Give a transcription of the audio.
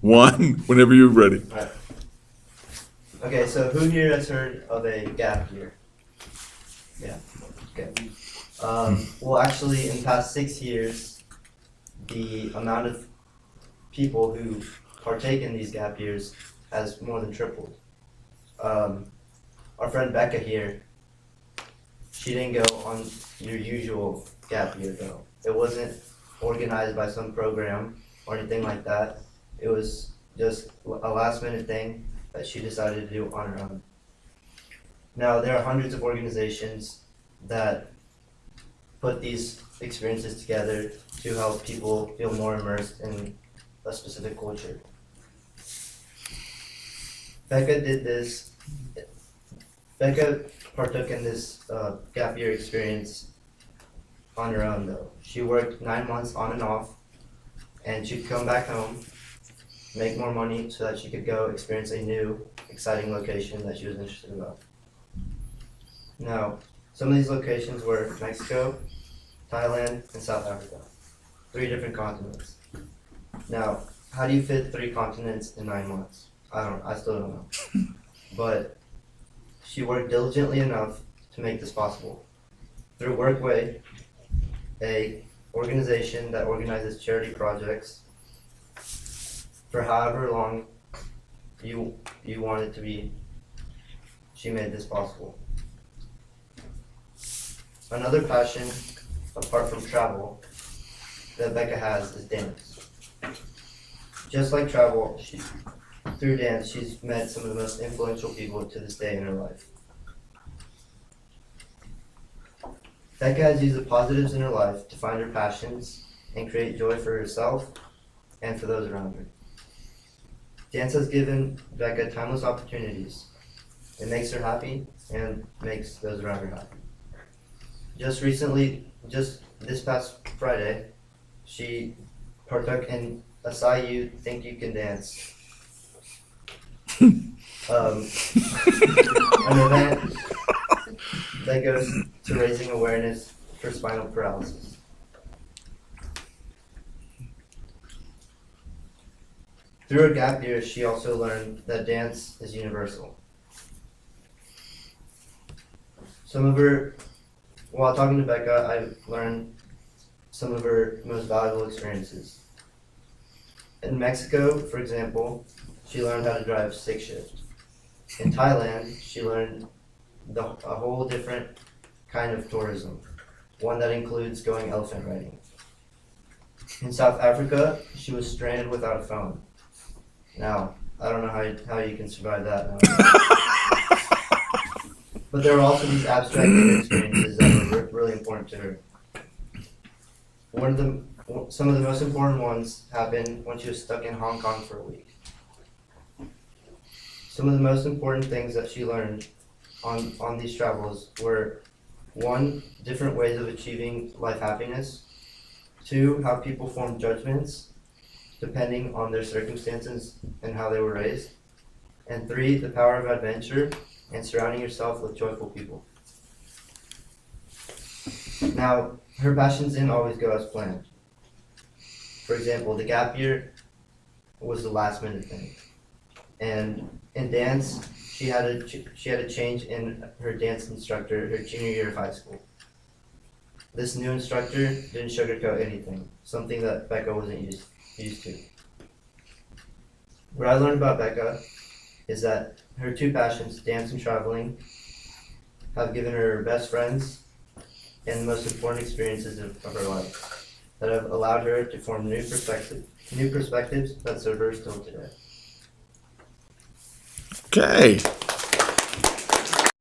One, whenever you're ready. Alright. Okay, so who here has heard of a gap year? Yeah, okay. Well, actually, in the past 6 years, the amount of people who partake in these gap years has more than tripled. Our friend Becca here, she didn't go on your usual gap year though. It wasn't organized by some program or anything like that. It was just a last minute thing that she decided to do on her own. Now, there are hundreds of organizations that put these experiences together to help people feel more immersed in a specific culture. Becca partook in this gap year experience on her own though. She worked 9 months on and off, and she'd come back home, make more money so that she could go experience a new, exciting location that she was interested about. Now, some of these locations were Mexico, Thailand, and South Africa. 3 different continents. Now, how do you fit 3 continents in 9 months? I still don't know. But she worked diligently enough to make this possible. Through Workway, a organization that organizes charity projects, for however long you want it to be, she made this possible. Another passion, apart from travel, that Becca has is dance. Just like travel, through dance, she's met some of the most influential people to this day in her life. Becca has used the positives in her life to find her passions and create joy for herself and for those around her. Dance has given Becca timeless opportunities. It makes her happy and makes those around her happy. Just this past Friday, she partook in a You Think You Can Dance, an event that goes to raising awareness for spinal paralysis. Through her gap year, she also learned that dance is universal. While talking to Becca, I learned some of her most valuable experiences. In Mexico, for example, she learned how to drive stick shift. In Thailand, she learned a whole different kind of tourism, one that includes going elephant riding. In South Africa, she was stranded without a phone. Now, I don't know how you can survive that now. But there were also these abstract experiences that were really important to her. Some of the most important ones happened when she was stuck in Hong Kong for a week. Some of the most important things that she learned on these travels were 1, different ways of achieving life happiness, 2, how people form judgments depending on their circumstances and how they were raised, and 3, the power of adventure and surrounding yourself with joyful people. Now, her passions didn't always go as planned. For example, the gap year was the last minute thing. And in dance, she had a change in her dance instructor her junior year of high school. This new instructor didn't sugarcoat anything, something that Becca wasn't used to. What I learned about Becca is that her 2 passions, dance and traveling, have given her her best friends and the most important experiences of her life that have allowed her to form new perspectives that serve her still today. Okay.